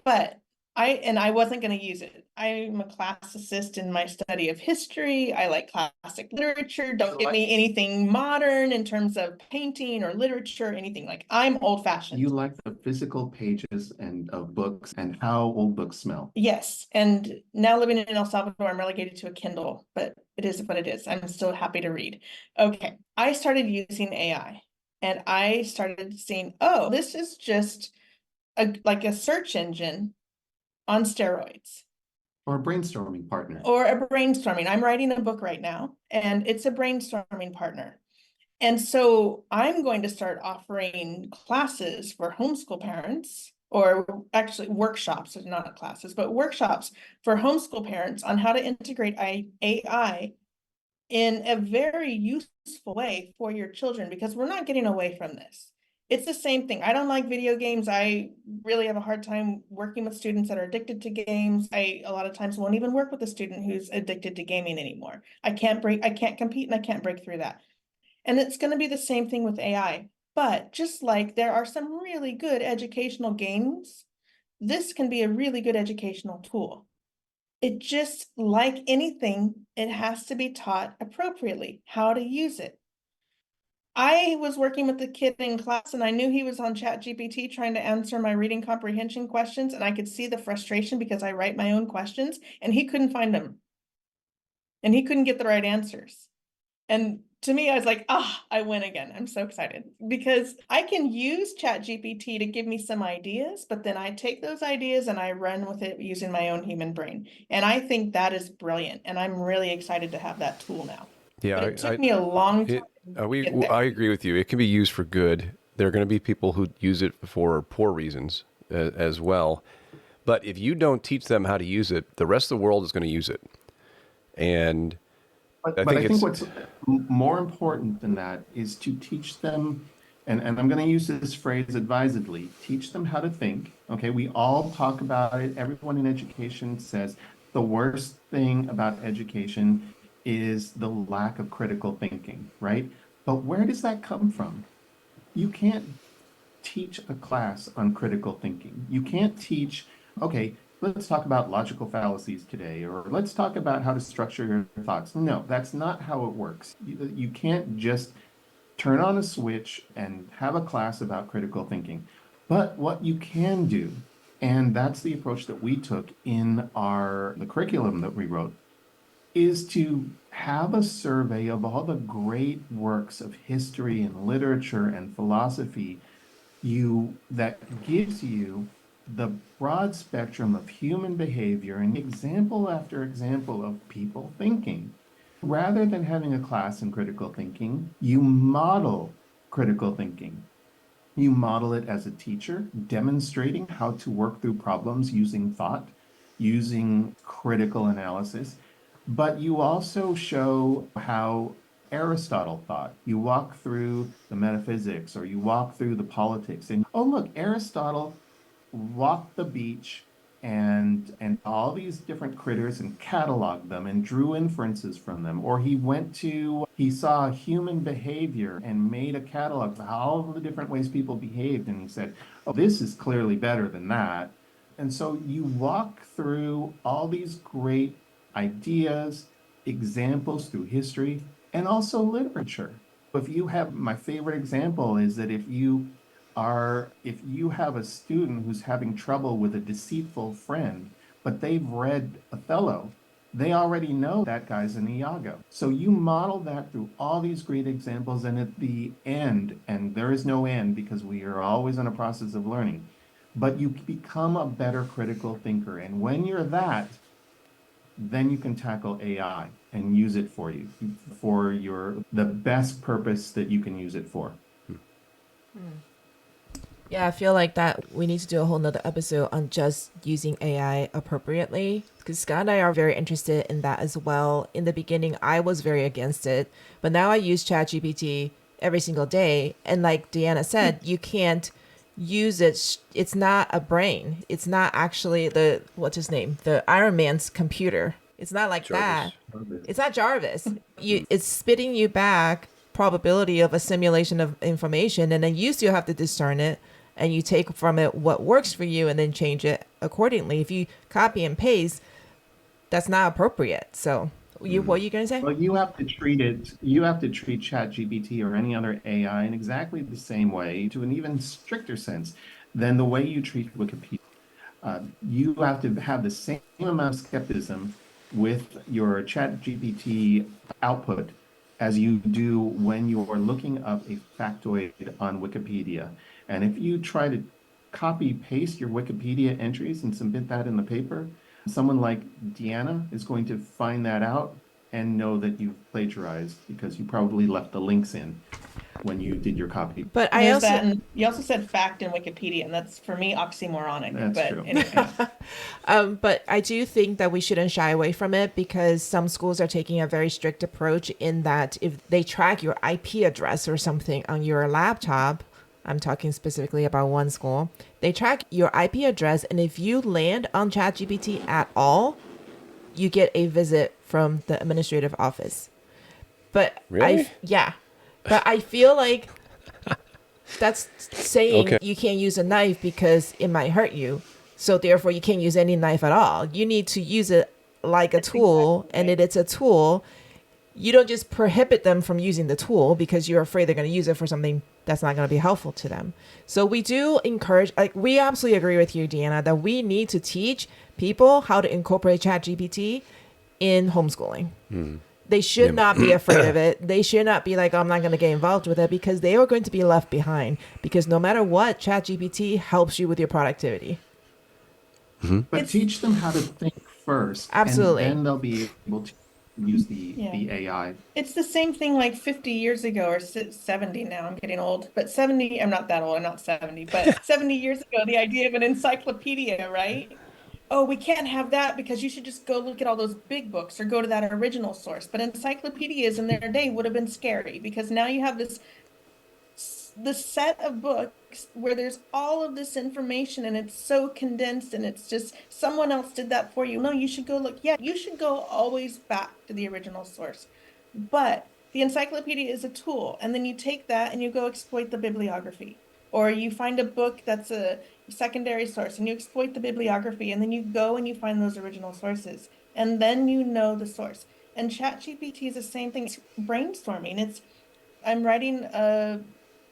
But I wasn't going to use it. I'm a class assist in my study of history. I like classic literature. Don't give me anything modern in terms of painting or literature, anything. Like, I'm old fashioned. You like the physical pages of books and how old books smell. Yes. And now living in El Salvador, I'm relegated to a Kindle, but it is what it is. I'm still happy to read. Okay. I started using AI and I started seeing, oh, this is just like a search engine on steroids. Or a brainstorming partner. Or a brainstorming. I'm writing a book right now, and it's a brainstorming partner. And so I'm going to start offering classes for homeschool parents, or actually workshops, not classes, but workshops for homeschool parents on how to integrate AI in a very useful way for your children, because we're not getting away from this. It's the same thing. I don't like video games. I really have a hard time working with students that are addicted to games. I a lot of times won't even work with a student who's addicted to gaming anymore. I can't compete and I can't break through that. And it's going to be the same thing with AI. But just like there are some really good educational games, this can be a really good educational tool. It just, like anything, it has to be taught appropriately, how to use it. I was working with the kid in class and I knew he was on ChatGPT trying to answer my reading comprehension questions, and I could see the frustration because I write my own questions and he couldn't find them. And he couldn't get the right answers. And to me, I was like, I win again. I'm so excited because I can use ChatGPT to give me some ideas, but then I take those ideas and I run with it using my own human brain. And I think that is brilliant. And I'm really excited to have that tool now. Yeah, But it took me a long time to get there. I agree with you. It can be used for good. There are going to be people who use it for poor reasons as well. But if you don't teach them how to use it, the rest of the world is going to use it. And But I I think think it's what's more important than that is to teach them, and I'm going to use this phrase advisedly, teach them how to think. Okay, we all talk about it. Everyone in education says the worst thing about education is the lack of critical thinking, right? But where does that come from? You can't teach a class on critical thinking. You can't teach, okay, let's talk about logical fallacies today, or let's talk about how to structure your thoughts. No, that's not how it works. You can't just turn on a switch and have a class about critical thinking. But what you can do, and that's the approach that we took in the curriculum that we wrote, is to have a survey of all the great works of history and literature and philosophy that gives you the broad spectrum of human behavior and example after example of people thinking. Rather than having a class in critical thinking, you model critical thinking. You model it as a teacher, demonstrating how to work through problems using thought, using critical analysis, but you also show how Aristotle thought. You walk through the metaphysics or you walk through the politics, and oh, look, Aristotle walked the beach and all these different critters and cataloged them and drew inferences from them. Or he saw human behavior and made a catalog of all of the different ways people behaved. And he said, oh, this is clearly better than that. And so you walk through all these great ideas, examples through history, and also literature. My favorite example is that if you have a student who's having trouble with a deceitful friend, but they've read Othello, they already know that guy's an Iago. So you model that through all these great examples, and at the end, and there is no end because we are always in a process of learning, but you become a better critical thinker. And when you're that, then you can tackle AI and use it for the best purpose that you can use it for. Yeah, I feel like that we need to do a whole nother episode on just using AI appropriately, because Scott and I are very interested in that as well. In the beginning, I was very against it, but now I use ChatGPT every single day. And like Deanna said, you can't use it. It's not a brain. It's not actually what's his name? The Iron Man's computer. It's not like Jarvis. that. It's not Jarvis. It's spitting you back probability of a simulation of information, and then you still have to discern it, and you take from it what works for you and then change it accordingly. If you copy and paste, that's not appropriate. So what are you going to say? Well, you have to treat ChatGPT or any other AI in exactly the same way, to an even stricter sense, than the way you treat Wikipedia. You have to have the same amount of skepticism with your ChatGPT output as you do when you are looking up a factoid on Wikipedia. And if you try to copy paste your Wikipedia entries and submit that in the paper, someone like Deanna is going to find that out and know that you've plagiarized because you probably left the links in when you did your copy. But you also said fact in Wikipedia, and that's for me oxymoronic. That's true. Anyway. But I do think that we shouldn't shy away from it, because some schools are taking a very strict approach in that if they track your IP address or something on your laptop, I'm talking specifically about one school, they track your IP address, and if you land on ChatGPT at all, you get a visit from the administrative office. But really? But I feel like that's saying Okay. you can't use a knife because it might hurt you. So therefore you can't use any knife at all. You need to use it like a tool, and it's a tool. You don't just prohibit them from using the tool because you're afraid they're going to use it for something that's not going to be helpful to them. So we do encourage, we absolutely agree with you, Deanna, that we need to teach people how to incorporate ChatGPT in homeschooling. They should Yeah. not be afraid of it. They should not be like, oh, I'm not going to get involved with it, because they are going to be left behind. Because no matter what, ChatGPT helps you with your productivity. But It's teach them how to think first, and Absolutely. then they'll be able to use yeah. the AI. It's the same thing like 50 years ago or 70 now. I'm getting old, but 70, I'm not that old. I'm not 70, but 70 years ago, the idea of an encyclopedia, right? Oh, we can't have that because you should just go look at all those big books or go to that original source. But encyclopedias in their day would have been scary because now you have the set of books where there's all of this information and it's so condensed and it's just someone else did that for you. No, you should go look. Yeah, you should go always back to the original source. But the encyclopedia is a tool, and then you take that and you go exploit the bibliography. Or you find a book that's a secondary source and you exploit the bibliography, and then you go and you find those original sources, and then you know the source. And ChatGPT is the same thing. It's brainstorming. I'm writing a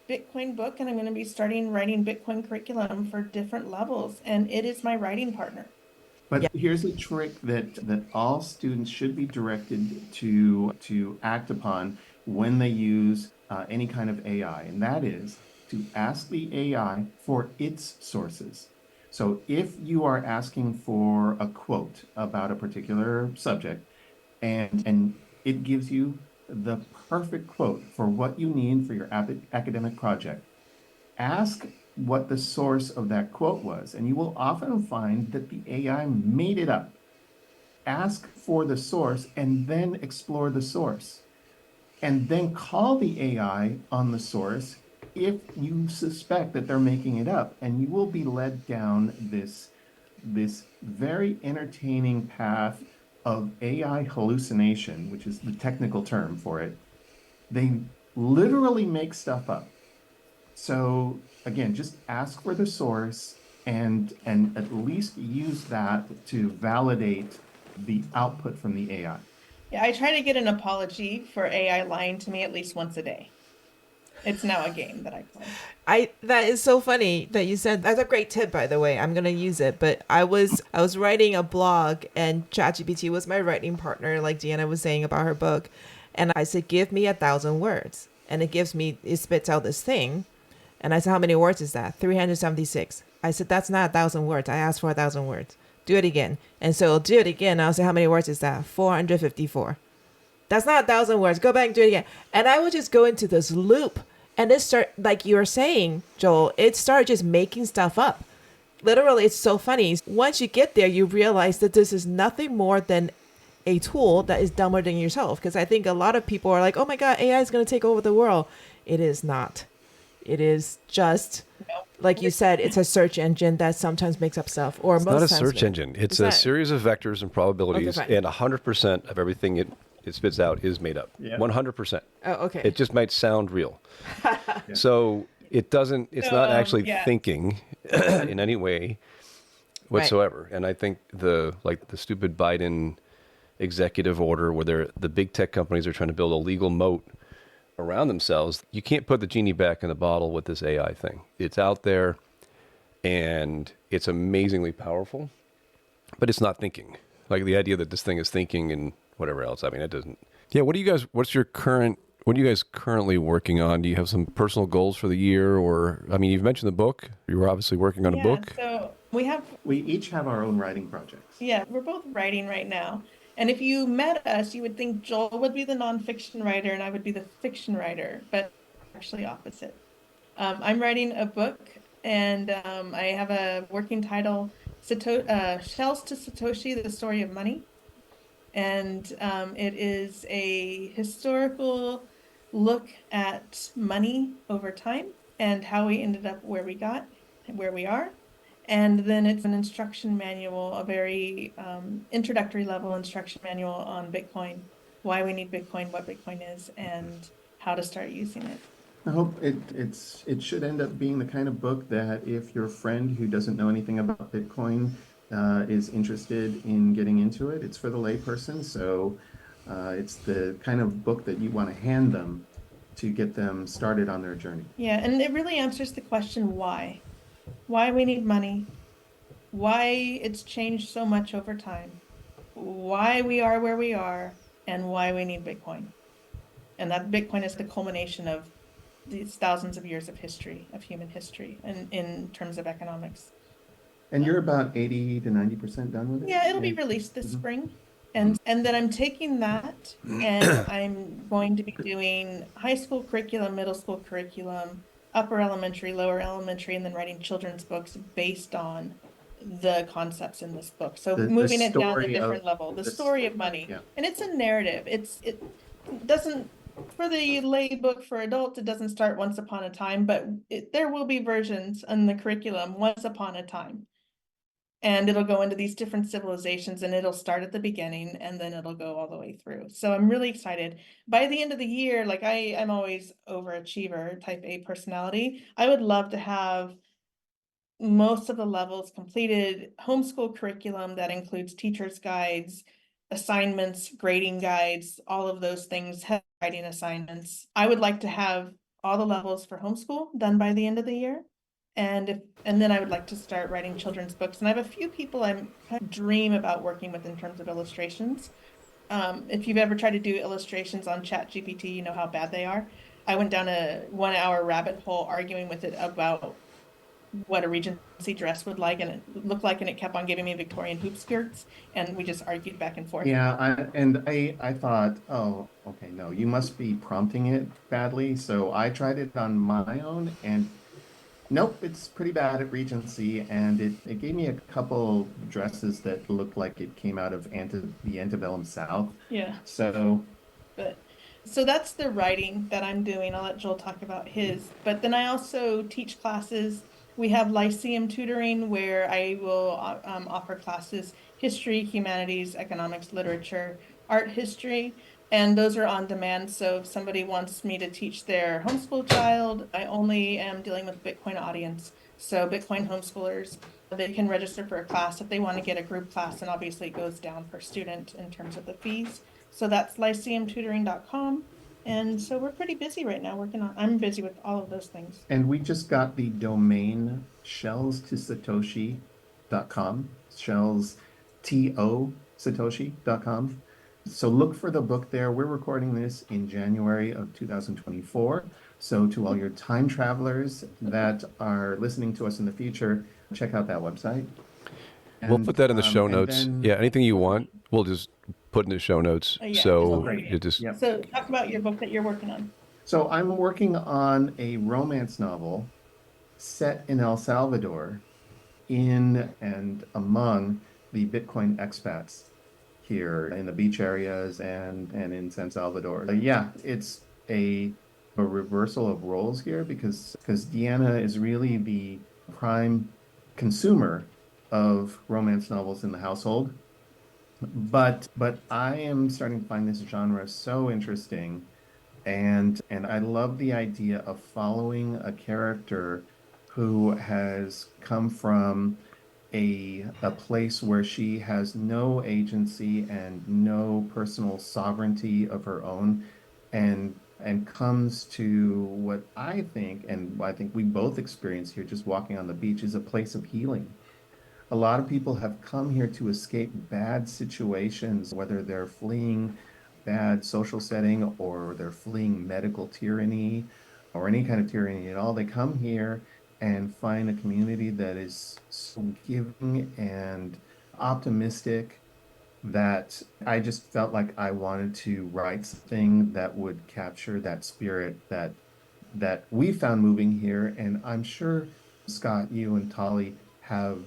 Bitcoin book, and I'm going to be starting writing Bitcoin curriculum for different levels, and it is my writing partner. But Yeah. here's a trick that all students should be directed to act upon when they use any kind of AI, and that is to ask the AI for its sources. So if you are asking for a quote about a particular subject, and it gives you the perfect quote for what you need for your academic project, ask what the source of that quote was, and you will often find that the AI made it up. Ask for the source and then explore the source, and then call the AI on the source if you suspect that they're making it up, and you will be led down this very entertaining path of AI hallucination, which is the technical term for it. They literally make stuff up. So again, just ask for the source and at least use that to validate the output from the AI. Yeah, I try to get an apology for AI lying to me at least once a day. It's now a game that I play. That is so funny that you said that's a great tip, by the way. I'm gonna use it. But I was writing a blog, and ChatGPT was my writing partner, like Deanna was saying about her book. And I said, give me 1,000 words. And it spits out this thing. And I said, how many words is that? 376. I said, that's not 1,000 words. I asked for 1,000 words. Do it again. And so I'll do it again. I'll say, how many words is that? 454. That's not 1,000 words. Go back and do it again. And I would just go into this loop. And it start, like you were saying, Joel, it started just making stuff up. Literally, it's so funny. Once you get there, you realize that this is nothing more than a tool that is dumber than yourself. Because I think a lot of people are like, oh my God, AI is going to take over the world. It is not. It is just, like you said, it's a search engine that sometimes makes up stuff. Or It's most not a times search engine. It's a not. series of vectors and probabilities, Okay, fine. and 100% of everything it spits out is made up. Yeah. 100%. Oh, okay. It just might sound real. So it's not actually yeah. thinking in any way whatsoever. And I think the stupid Biden executive order where the big tech companies are trying to build a legal moat around themselves. You can't put the genie back in the bottle with this AI thing. It's out there and it's amazingly powerful, but it's not thinking. Like the idea that this thing is thinking and whatever else. I mean, it doesn't. Yeah. What are you guys currently working on? Do you have some personal goals for the year? Or, I mean, you've mentioned the book. You were obviously working on a book. So We each have our own writing projects. yeah, we're both writing right now. And if you met us, you would think Joel would be the nonfiction writer and I would be the fiction writer, but actually opposite. I'm writing a book, and I have a working title, Shells to Satoshi, The Story of Money. And it is a historical look at money over time and how we ended up where we are. And then it's an instruction manual, a very introductory level instruction manual on Bitcoin, why we need Bitcoin, what Bitcoin is, and how to start using it. I hope it should end up being the kind of book that if your friend who doesn't know anything about Bitcoin is interested in getting into it, it's for the layperson. So it's the kind of book that you want to hand them to get them started on their journey. Yeah, and it really answers the question why we need money, why it's changed so much over time, why we are where we are, and why we need Bitcoin. And that Bitcoin is the culmination of these thousands of years of history, of human history, and in terms of economics. And you're about 80 to 90% done with it? Yeah, it'll be released this spring. And then I'm taking that and I'm going to be doing high school curriculum, middle school curriculum, upper elementary, lower elementary, and then writing children's books based on the concepts in this book. So The moving it down a story different of level, the this- story of money. Yeah. And it's a narrative. It doesn't, for the lay book for adults, it doesn't start once upon a time, but there will be versions in the curriculum once upon a time. And it'll go into these different civilizations and it'll start at the beginning and then it'll go all the way through. So I'm really excited. By the end of the year, like I'm always overachiever, type A personality. I would love to have most of the levels completed, homeschool curriculum that includes teachers' guides, assignments, grading guides, all of those things, writing assignments. I would like to have all the levels for homeschool done by the end of the year. And then I would like to start writing children's books. And I have a few people I dream about working with in terms of illustrations. If you've ever tried to do illustrations on ChatGPT, you know how bad they are. I went down a 1 hour rabbit hole arguing with it about what a Regency dress would like and it looked like, and it kept on giving me Victorian hoop skirts, and we just argued back and forth. Yeah, I thought, oh, okay, no, you must be prompting it badly. So I tried it on my own and nope, it's pretty bad at Regency, and it gave me a couple dresses that looked like it came out of the antebellum South. Yeah. So So that's the writing that I'm doing. I'll let Joel talk about his. But then I also teach classes. We have Lyceum tutoring where I will offer classes, history, humanities, economics, literature, art history, and those are on demand. So if somebody wants me to teach their homeschool child, I only am dealing with Bitcoin audience. So Bitcoin homeschoolers, they can register for a class if they want to get a group class, and obviously it goes down per student in terms of the fees. So that's lyceumtutoring.com. And so we're pretty busy right now I'm busy with all of those things. and we just got the domain shellstosatoshi.com, shells to satoshi.com. So look for the book there. We're recording this in January of 2024. So to all your time travelers that are listening to us in the future, check out that website. We'll put that in the show and notes. then- Yeah, anything you want, we'll just put in the show notes. Yeah, So great. it just Yep. So talk about your book that you're working on. So I'm working on a romance novel set in El Salvador in and among the Bitcoin expats here in the beach areas and in San Salvador. Yeah, it's a reversal of roles here because Deanna is really the prime consumer of romance novels in the household. But I am starting to find this genre so interesting, and I love the idea of following a character who has come from a place where she has no agency and no personal sovereignty of her own, and comes to what I think, and I think we both experience here just walking on the beach, is a place of healing. A lot of people have come here to escape bad situations, whether they're fleeing bad social setting or they're fleeing medical tyranny or any kind of tyranny at all. They come here and find a community that is so giving and optimistic that I just felt like I wanted to write something that would capture that spirit that we found moving here. And I'm sure, Scott, you and Tolly have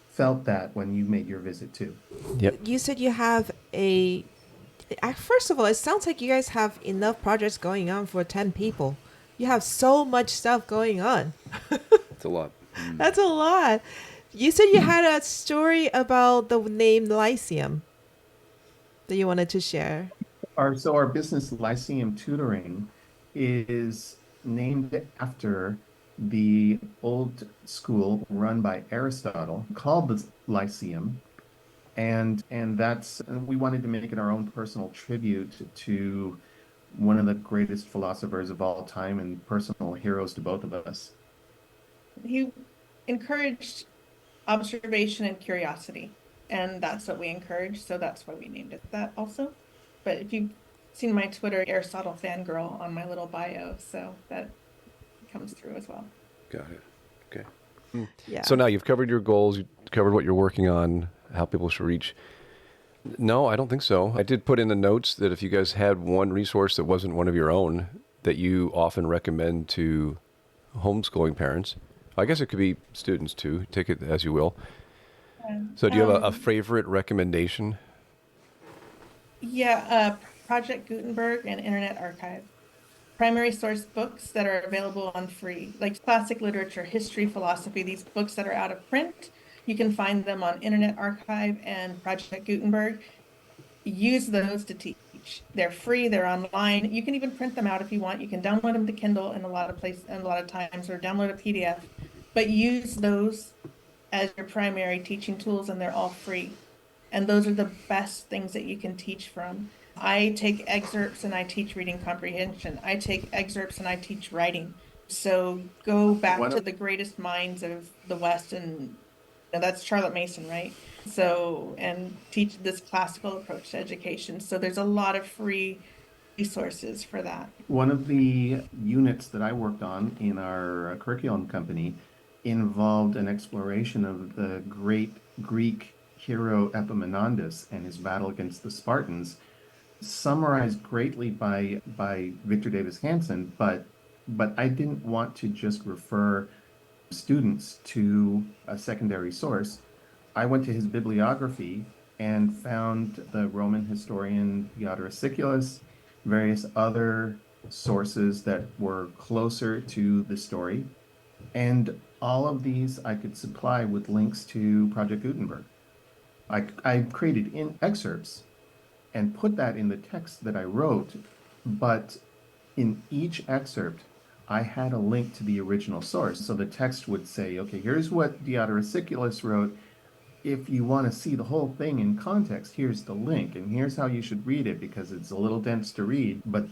felt that when you made your visit too. Yep. You said you have first of all, it sounds like you guys have enough projects going on for 10 people. You have so much stuff going on. It's a lot. That's a lot. You said you had a story about the name Lyceum that you wanted to share. Our business Lyceum Tutoring is named after the old school run by Aristotle called the Lyceum. And we wanted to make it our own personal tribute to one of the greatest philosophers of all time and personal heroes to both of us. He encouraged observation and curiosity, and that's what we encourage. So that's why we named it that also. But if you've seen my Twitter, Aristotle fangirl on my little bio, so that comes through as well. Got it. Okay. Yeah. So now you've covered your goals, you've covered what you're working on, how people should reach. No, I don't think so. I did put in the notes that if you guys had one resource that wasn't one of your own that you often recommend to homeschooling parents, I guess it could be students too, take it as you will. So do you have a favorite recommendation? Yeah, Project Gutenberg and Internet Archive. Primary source books that are available on free, like classic literature, history, philosophy, these books that are out of print. You can find them on Internet Archive and Project Gutenberg. Use those to teach. They're free, they're online. You can even print them out if you want. You can download them to Kindle in a lot of times, or download a PDF, but use those as your primary teaching tools, and they're all free. And those are the best things that you can teach from. I take excerpts and I teach reading comprehension. I take excerpts and I teach writing. So go back to the greatest minds of the West, and that's Charlotte Mason, right? So, and teach this classical approach to education. So there's a lot of free resources for that. One of the units that I worked on in our curriculum company involved an exploration of the great Greek hero Epaminondas and his battle against the Spartans, summarized greatly by Victor Davis Hanson, but I didn't want to just refer students to a secondary source. I went to his bibliography and found the Roman historian Diodorus Siculus, various other sources that were closer to the story, and all of these I could supply with links to Project Gutenberg. I created in excerpts and put that in the text that I wrote, but in each excerpt, I had a link to the original source. So the text would say, okay, here's what Diodorus Siculus wrote. If you want to see the whole thing in context, here's the link, and here's how you should read it, because it's a little dense to read, but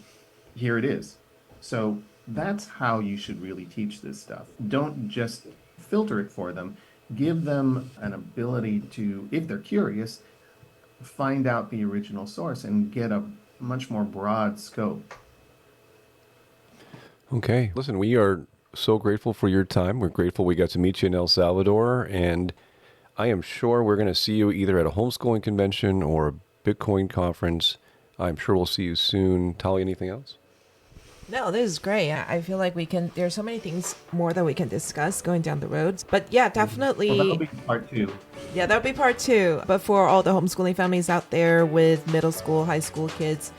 here it is. So that's how you should really teach this stuff. Don't just filter it for them. Give them an ability to, if they're curious, find out the original source and get a much more broad scope. Okay. Listen, we are so grateful for your time. We're grateful we got to meet you in El Salvador, and I am sure we're going to see you either at a homeschooling convention or a Bitcoin conference. I'm sure we'll see you soon. Tali, anything else? No, this is great. I feel like there's so many things more that we can discuss going down the roads. But yeah, definitely. Well, that'll be part 2. Yeah, that'll be part 2. But for all the homeschooling families out there with middle school, high school kids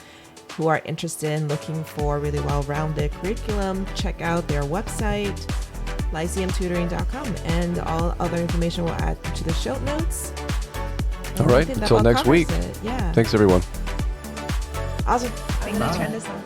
who are interested in looking for really well-rounded curriculum, check out their website, lyceumtutoring.com, and all other information we'll add to the show notes. All right, until next week. Yeah. Thanks, everyone. Awesome. Thanks for turning this on.